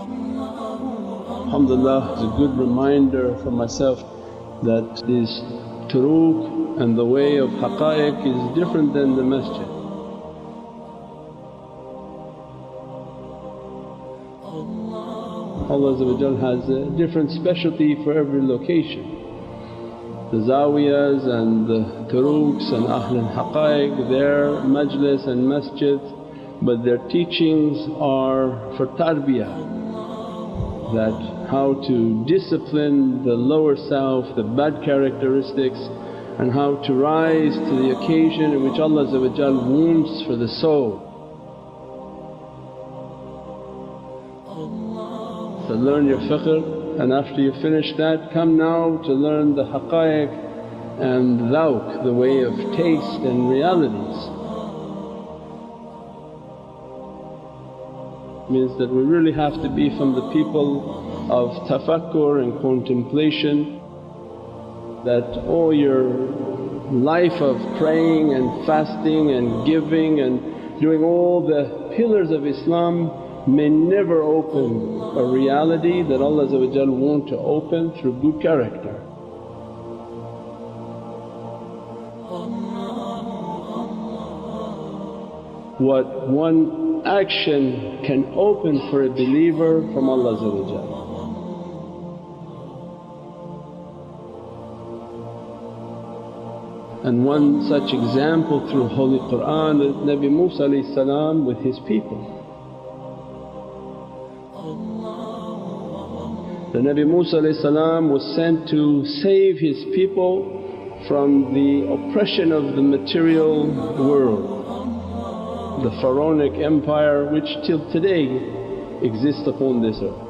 Alhamdulillah, it's a good reminder for myself that this turuq and the way of haqqaiq is different than the masjid. Allah has a different specialty for every location. The zawiyas and the turuqs and Ahlul Haqqaiq, their majlis and masjid, but their teachings are for tarbiyah, that how to discipline the lower self, the bad characteristics, and how to rise to the occasion in which Allah wants for the soul. So learn your fiqh, and after you finish that come now to learn the haqqaiq and dhawq, the way of taste and realities. Means that we really have to be from the people of tafakkur and contemplation, that all your life of praying and fasting and giving and doing all the pillars of Islam may never open a reality that Allah want to open through good character. What one action can open for a believer from Allah. And one such example through Holy Qur'an is Nabi Musa with his people. The Nabi Musa was sent to save his people from the oppression of the material world, the pharaonic empire which till today exists upon this earth.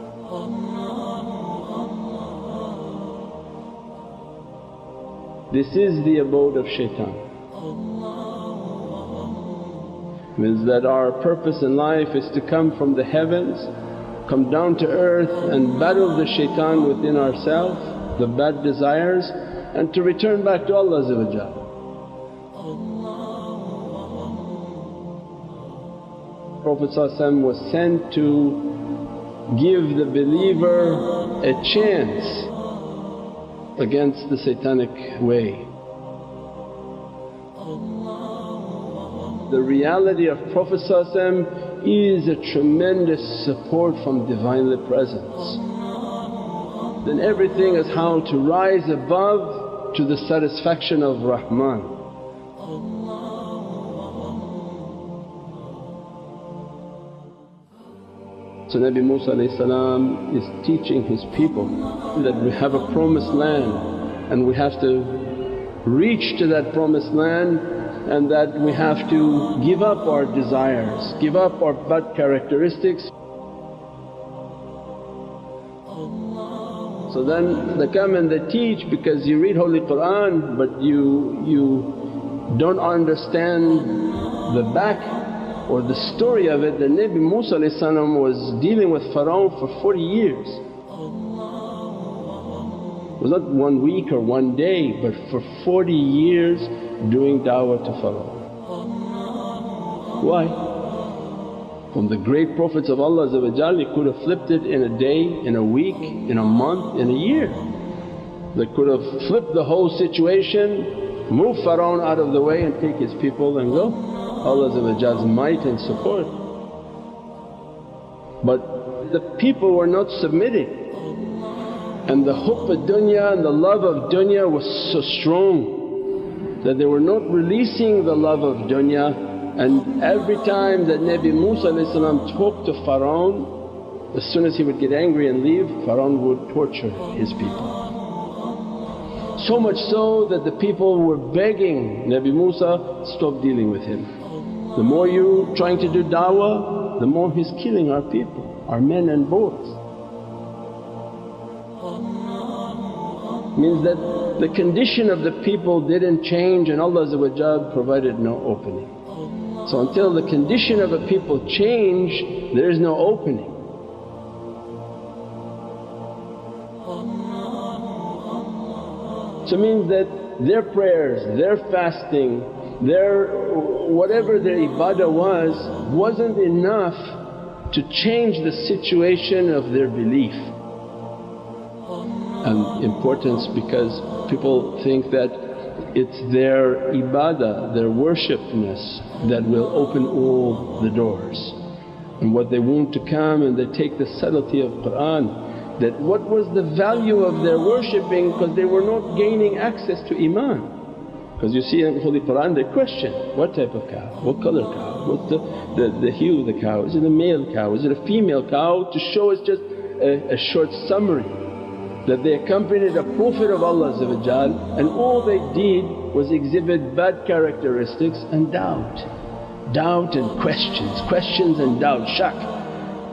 This is the abode of shaitan. Means that our purpose in life is to come from the heavens, come down to earth and battle the shaitan within ourselves, the bad desires, and to return back to Allah. Prophet was sent to give the believer a chance against the satanic way. The reality of Prophet is a tremendous support from Divinely Presence. Then everything is how to rise above to the satisfaction of Rahman. So Nabi Musa is teaching his people that we have a promised land and we have to reach to that promised land, and that we have to give up our desires, give up our bad characteristics. So then they come and they teach, because you read Holy Qur'an but you don't understand the back or the story of it, that Nabi Musa was dealing with Pharaoh for 40 years. It was not 1 week or 1 day, but for 40 years doing da'wah to Pharaoh. Why? From the great Prophets of Allah he could have flipped it in a day, in a week, in a month, in a year. They could have flipped the whole situation, move Pharaoh out of the way and take his people and go. Allah's might and support. But the people were not submitting, and the dunya and the love of dunya was so strong that they were not releasing the love of dunya. And every time that Nabi Musa talked to Pharaoh, as soon as he would get angry and leave, Pharaoh would torture his people. So much so that the people were begging Nabi Musa, stop dealing with him. The more you trying to do da'wah, the more he's killing our people, our men and boys. Means that the condition of the people didn't change and Allah provided no opening. So until the condition of a people change, there is no opening. So it means that their prayers, their fasting, their whatever their ibadah wasn't enough to change the situation of their belief. And importance because people think that it's their ibadah, their worshipness that will open all the doors. And what they want to come and they take the subtlety of Qur'an, that what was the value of their worshipping because they were not gaining access to Iman. Because you see in Holy Qur'an they question, what type of cow, what colour cow, what's the hue of the cow, is it a male cow, is it a female cow, to show us just a short summary. That they accompanied a Prophet of Allah and all they did was exhibit bad characteristics and doubt and questions and doubt, shak.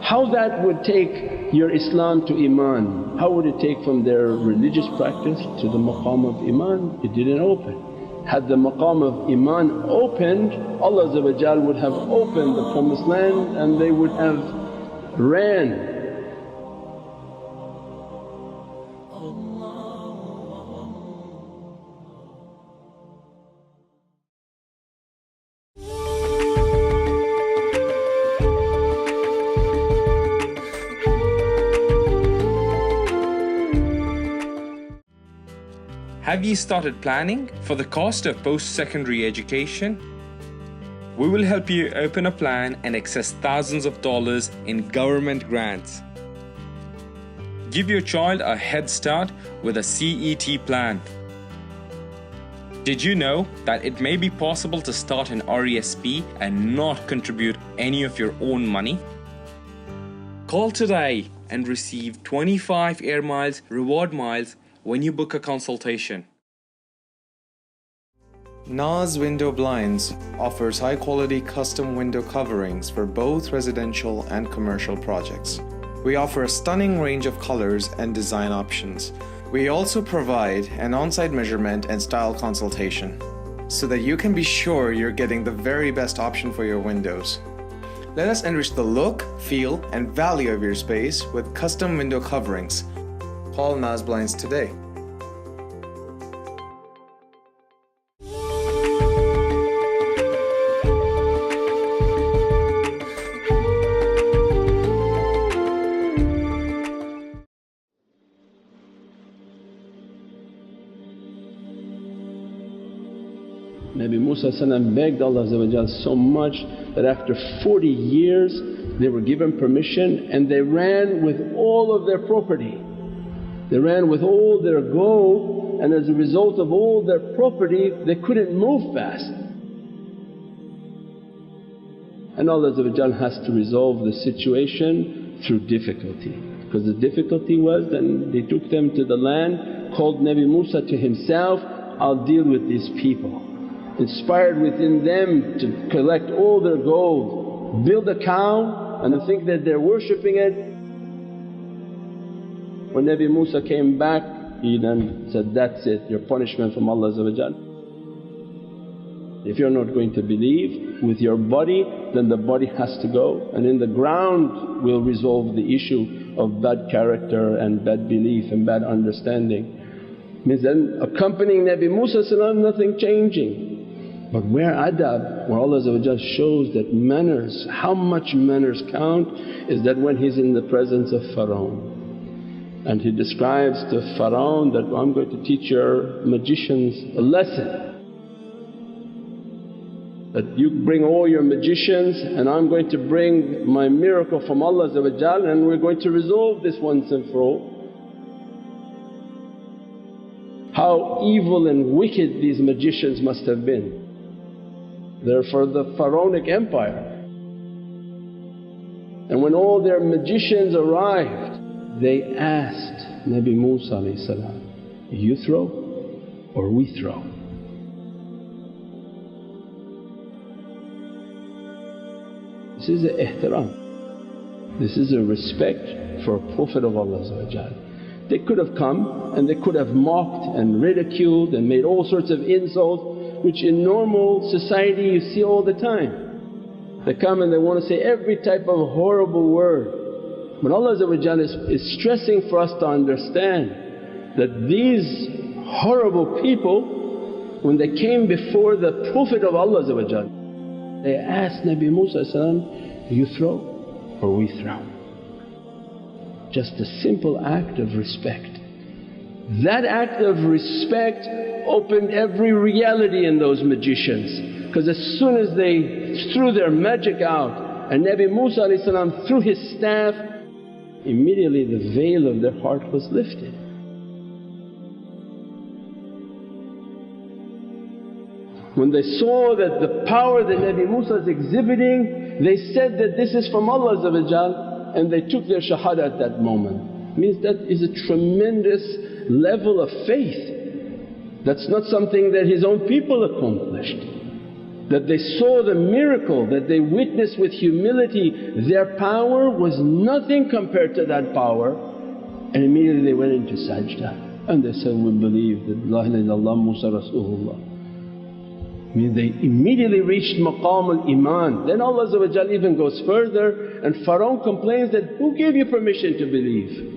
How that would take your Islam to Iman? How would it take from their religious practice to the maqam of Iman? It didn't open. Had the maqam of Iman opened, Allah would have opened the promised land and they would have ran. Have you started planning for the cost of post-secondary education? We will help you open a plan and access thousands of dollars in government grants. Give your child a head start with a CET plan. Did you know that it may be possible to start an RESP and not contribute any of your own money? Call today and receive 25 air miles reward miles when you book a consultation. Naz Window Blinds offers high-quality custom window coverings for both residential and commercial projects. We offer a stunning range of colors and design options. We also provide an on-site measurement and style consultation so that you can be sure you're getting the very best option for your windows. Let us enrich the look, feel, and value of your space with custom window coverings. Call Naz Blinds today. Nabi Musa begged Allah so much that after 40 years they were given permission and they ran with all of their property. They ran with all their gold, and as a result of all their property they couldn't move fast. And Allah has to resolve the situation through difficulty. Because the difficulty was, then they took them to the land, called Nabi Musa to himself, I'll deal with these people. Inspired within them to collect all their gold, build a cow and think that they're worshipping it. When Nabi Musa came back, he then said, that's it, your punishment from Allah. If you're not going to believe with your body, then the body has to go, and in the ground will resolve the issue of bad character and bad belief and bad understanding. Means then accompanying Nabi Musa nothing changing. But where adab, where Allah shows that manners, how much manners count, is that when he's in the presence of Pharaoh. And he describes to Pharaoh that, I'm going to teach your magicians a lesson. That you bring all your magicians and I'm going to bring my miracle from Allah and we're going to resolve this once and for all. How evil and wicked these magicians must have been. They're for the Pharaonic empire. And when all their magicians arrived, they asked Nabi Musa, you throw or we throw? This is a ihtiram, this is a respect for a Prophet of Allah. They could have come and they could have mocked and ridiculed and made all sorts of insults, which in normal society you see all the time. They come and they want to say every type of horrible word. But Allah is stressing for us to understand that these horrible people, when they came before the Prophet of Allah, they asked Nabi Musa, you throw or we throw. Just a simple act of respect. That act of respect opened every reality in those magicians, because as soon as they threw their magic out and Nabi Musa threw his staff, immediately the veil of their heart was lifted. When they saw that the power that Nabi Musa is exhibiting, they said that this is from Allah, and they took their shahada at that moment. Means that is a tremendous level of faith. That's not something that his own people accomplished. That they saw the miracle, that they witnessed with humility, their power was nothing compared to that power, and immediately they went into sajda and they said, we believe that La ilaha illallah Musa Rasulullah. They immediately reached maqam al-iman. Then Allah even goes further and Pharaoh complains that, who gave you permission to believe?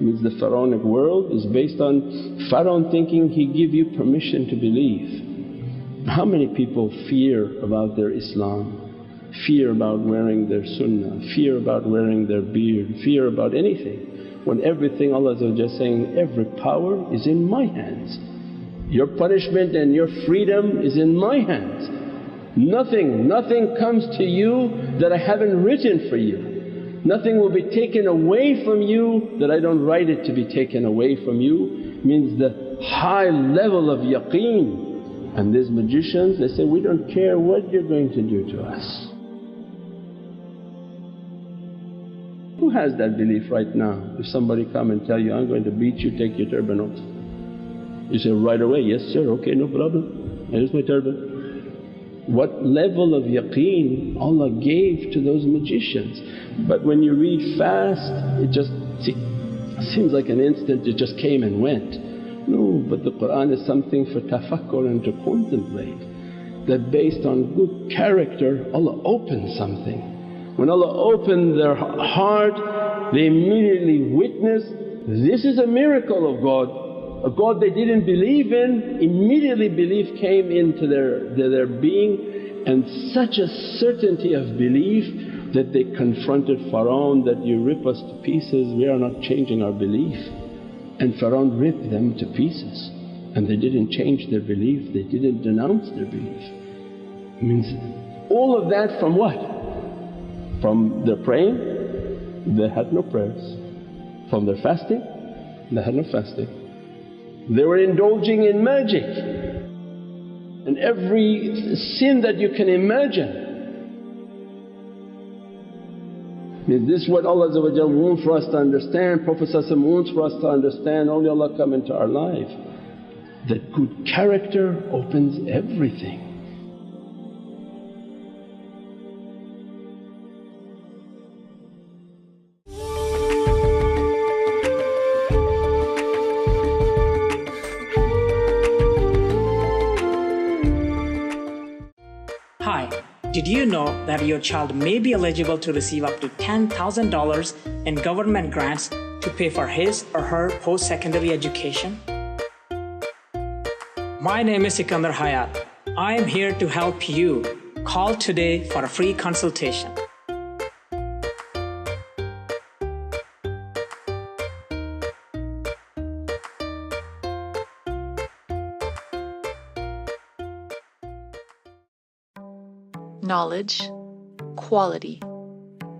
Means the pharaonic world is based on Pharaoh thinking he give you permission to believe. How many people fear about their Islam, fear about wearing their sunnah, fear about wearing their beard, fear about anything, when everything Allah is saying, every power is in my hands. Your punishment and your freedom is in my hands. Nothing comes to you that I haven't written for you. Nothing will be taken away from you that I don't write it to be taken away from you. Means the high level of yaqeen. And these magicians, they say, we don't care what you're going to do to us. Who has that belief right now? If somebody come and tell you, I'm going to beat you, take your turban off. You say right away, yes sir, okay, no problem, here's my turban. What level of yaqeen Allah gave to those magicians. But when you read fast, it just seems like an instant it just came and went. No, but the Qur'an is something for tafakkur and to contemplate. That based on good character Allah opens something. When Allah opened their heart, they immediately witnessed, this is a miracle of God. A God they didn't believe in, immediately belief came into their being, and such a certainty of belief that they confronted Pharaoh that, you rip us to pieces, we are not changing our belief. And Pharaoh ripped them to pieces, and they didn't change their belief, they didn't denounce their belief. Means all of that from what? From their praying, they had no prayers. From their fasting, they had no fasting. They were indulging in magic and every sin that you can imagine. Is this what Allah wants for us to understand, Prophet wants for us to understand? Only Allah come into our life. That good character opens everything. Hi, did you know that your child may be eligible to receive up to $10,000 in government grants to pay for his or her post-secondary education? My name is Sikandar Hayat. I am here to help you. Call today for a free consultation. Knowledge, quality,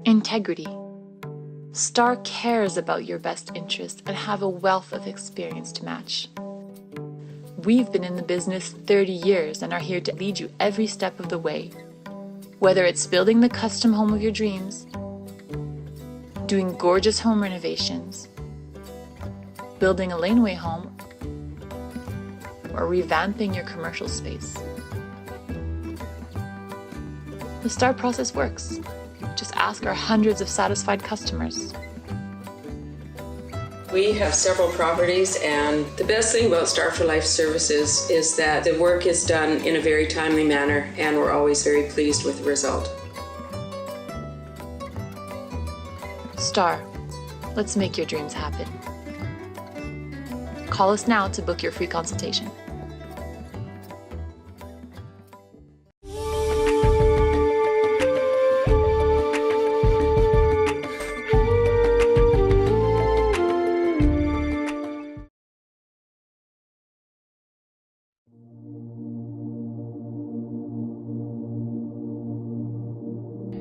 integrity. STAR cares about your best interests and have a wealth of experience to match. We've been in the business 30 years and are here to lead you every step of the way. Whether it's building the custom home of your dreams, doing gorgeous home renovations, building a laneway home, or revamping your commercial space. The STAR process works. Just ask our hundreds of satisfied customers. We have several properties, and the best thing about Star for Life Services is that the work is done in a very timely manner, and we're always very pleased with the result. STAR, let's make your dreams happen. Call us now to book your free consultation.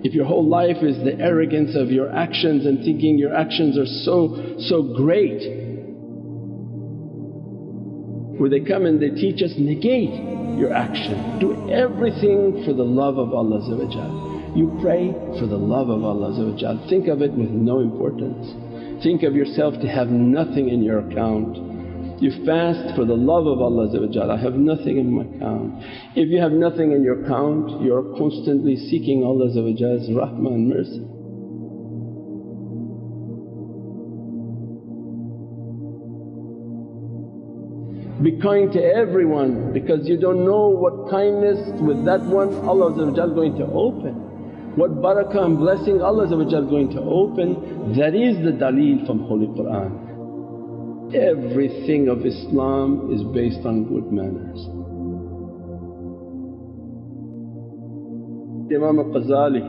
if your whole life is the arrogance of your actions and thinking your actions are so great, where they come and they teach us, negate your action, do everything for the love of Allah. You pray for the love of Allah. Think of it with no importance. Think of yourself to have nothing in your account. You fast for the love of Allah. I have nothing in my account. If you have nothing in your account, you are constantly seeking Allah's rahmah and mercy. Be kind to everyone, because you don't know what kindness with that one Allah is going to open, what barakah and blessing Allah is going to open. That is the daleel from Holy Qur'an. Everything of Islam is based on good manners. Imam al-Ghazali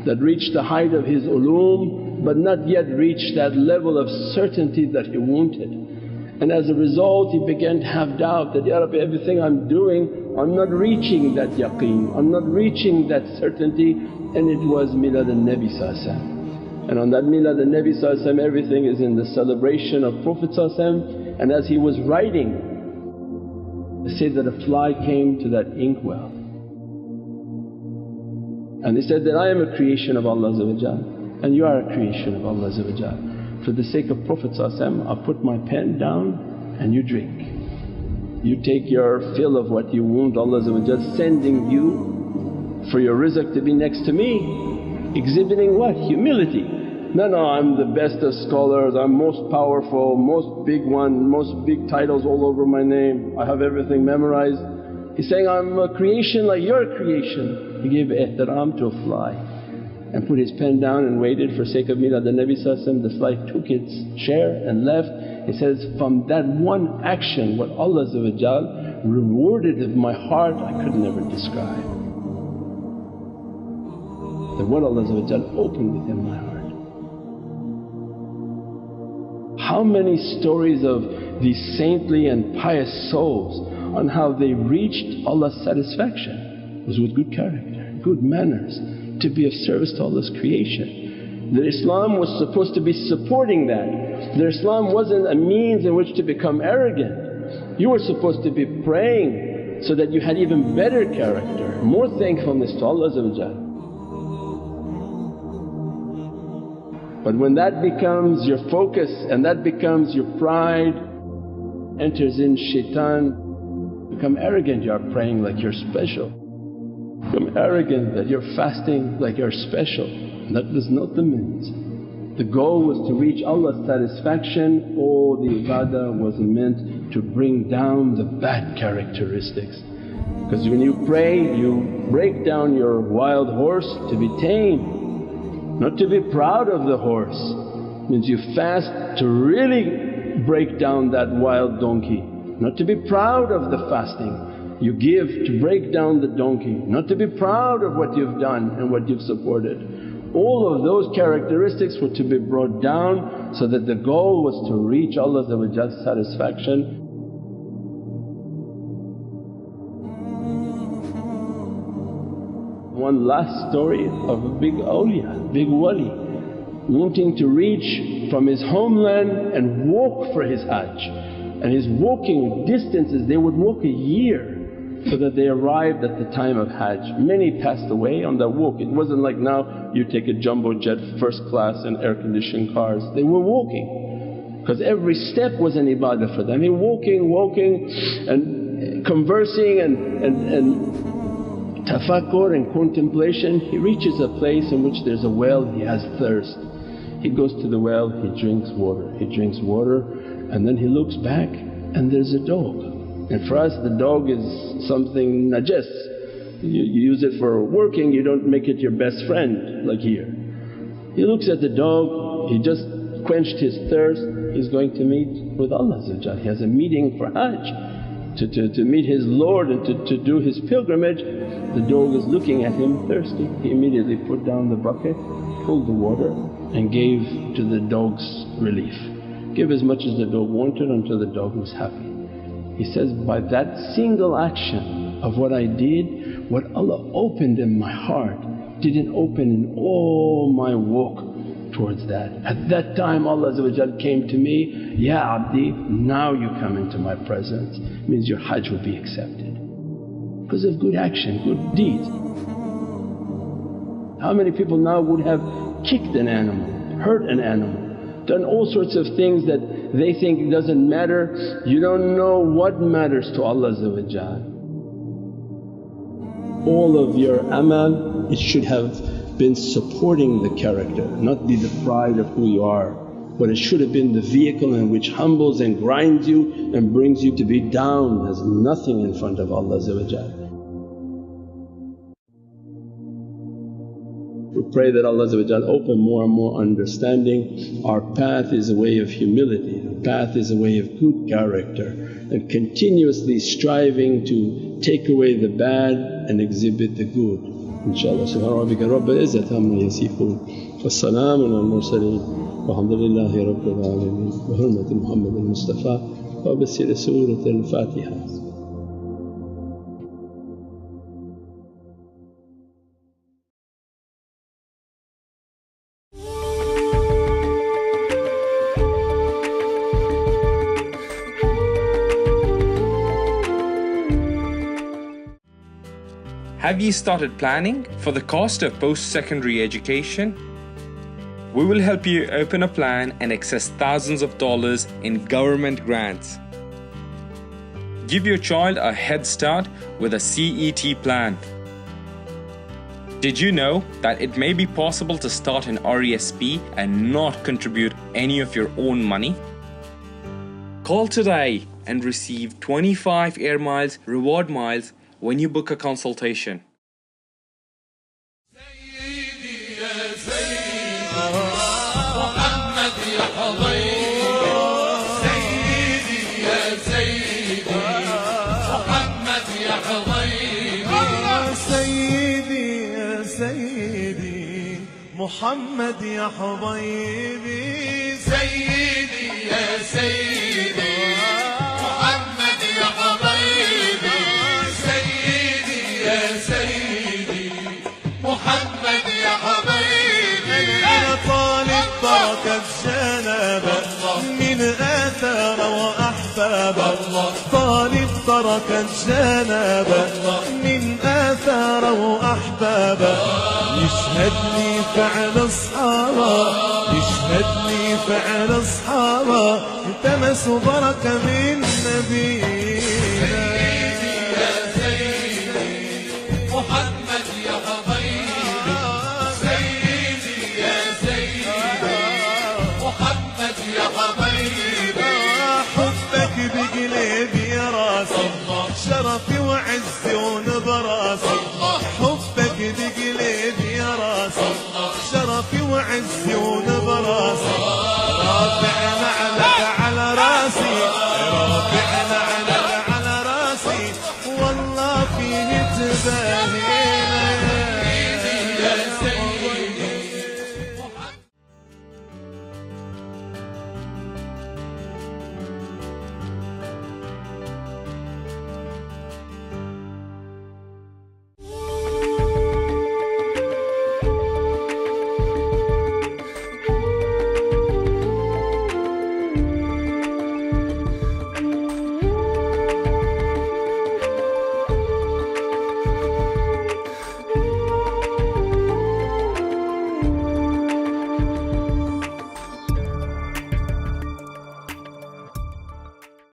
that reached the height of his ulum but not yet reached that level of certainty that he wanted, and as a result he began to have doubt that, Ya Rabbi, everything I'm doing I'm not reaching that yaqeen, I'm not reaching that certainty. And it was Milad al-Nabi. And on that Milad al-Nabi everything is in the celebration of Prophet. And as he was writing, they say that a fly came to that inkwell and he said that, I am a creation of Allah and you are a creation of Allah. For the sake of Prophet I'll put my pen down and you drink. You take your fill of what you want, Allah sending you for your rizq to be next to me, exhibiting what? Humility. No, I'm the best of scholars, I'm most powerful, most big one, most big titles all over my name, I have everything memorized. He's saying, I'm a creation like your creation. He gave ihtiram to a fly and put his pen down and waited for sake of Milad al-Nabi. The fly took its share and left. He says, from that one action what Allah rewarded in my heart I could never describe. That what Allah opened within my heart. How many stories of these saintly and pious souls on how they reached Allah's satisfaction was with good character, good manners, to be of service to Allah's creation. That Islam was supposed to be supporting that. That Islam wasn't a means in which to become arrogant. You were supposed to be praying so that you had even better character, more thankfulness to Allah. But when that becomes your focus and that becomes your pride, enters in shaitan, become arrogant, you are praying like you're special. Become arrogant that you're fasting like you're special. That was not the means. The goal was to reach Allah's satisfaction. All the ibadah was meant to bring down the bad characteristics. Because when you pray you break down your wild horse to be tamed, not to be proud of the horse. Means you fast to really break down that wild donkey, not to be proud of the fasting. You give to break down the donkey, not to be proud of what you've done and what you've supported. All of those characteristics were to be brought down so that the goal was to reach Allah's satisfaction. One last story of a big awliya, big wali, wanting to reach from his homeland and walk for his hajj. And his walking distances, they would walk a year so that they arrived at the time of hajj. Many passed away on that walk. It wasn't like now you take a jumbo jet first class and air conditioned cars. They were walking because every step was an ibadah for them. He walking and conversing and tafakkur and contemplation. He reaches a place in which there's a well, he has thirst. He goes to the well, he drinks water, and then he looks back and there's a dog. And for us the dog is something najas. You use it for working, you don't make it your best friend like here. He looks at the dog, he just quenched his thirst, he's going to meet with Allah. He has a meeting for hajj. To meet his Lord and to do his pilgrimage. The dog is looking at him thirsty. He immediately put down the bucket, pulled the water and gave to the dog's relief. Gave as much as the dog wanted until the dog was happy. He says, by that single action of what I did, what Allah opened in my heart didn't open in all my walk towards that. At that time Allah came to me, Ya Abdi, now you come into my presence, means your Hajj will be accepted because of good action, good deeds. How many people now would have kicked an animal, hurt an animal, done all sorts of things that they think it doesn't matter? You don't know what matters to Allah. All of your amal, it should have been supporting the character, not be the pride of who you are, but it should have been the vehicle in which humbles and grinds you and brings you to be down as nothing in front of Allah. We pray that Allah open more and more understanding. Our path is a way of humility, our path is a way of good character, and continuously striving to take away the bad and exhibit the good. InshaAllah. Subhana rabbika rabbil izzati amma yasifoon wa salaamun al mursaleen walhamdulillahi rabbil alameen bi hurmati Muhammad al-Mustafa wa bi siri Surat al-Fatiha. Have you started planning for the cost of post-secondary education? We will help you open a plan and access thousands of dollars in government grants. Give your child a head start with a CET plan. Did you know that it may be possible to start an RESP and not contribute any of your own money? Call today and receive 25 air miles reward miles when you book a consultation. محمد يا حبيبي سيدي يا سيدي محمد يا حبيبي سيدي يا سيدي محمد يا حبيبي أنا طالب بركة جنابه من آثار وأحبابه طالب بركة جنابه من آثار وأحبابه يشهد لي فعل أصحابه يشهد لي فعل أصحابه التمسوا بركة من نبينا سيدي يا سيدي محمد يا حبيبي سيدي يا سيدي محمد يا حبيبي حبك بقلبي يا راسي شرفي وعزي ونبراسي حبك بقلبي يا راسي شرفي وعزي ونبراسي رافعنا عليك على راسي رافعنا عليك على راسي والله فيه تباهينا يا سيدي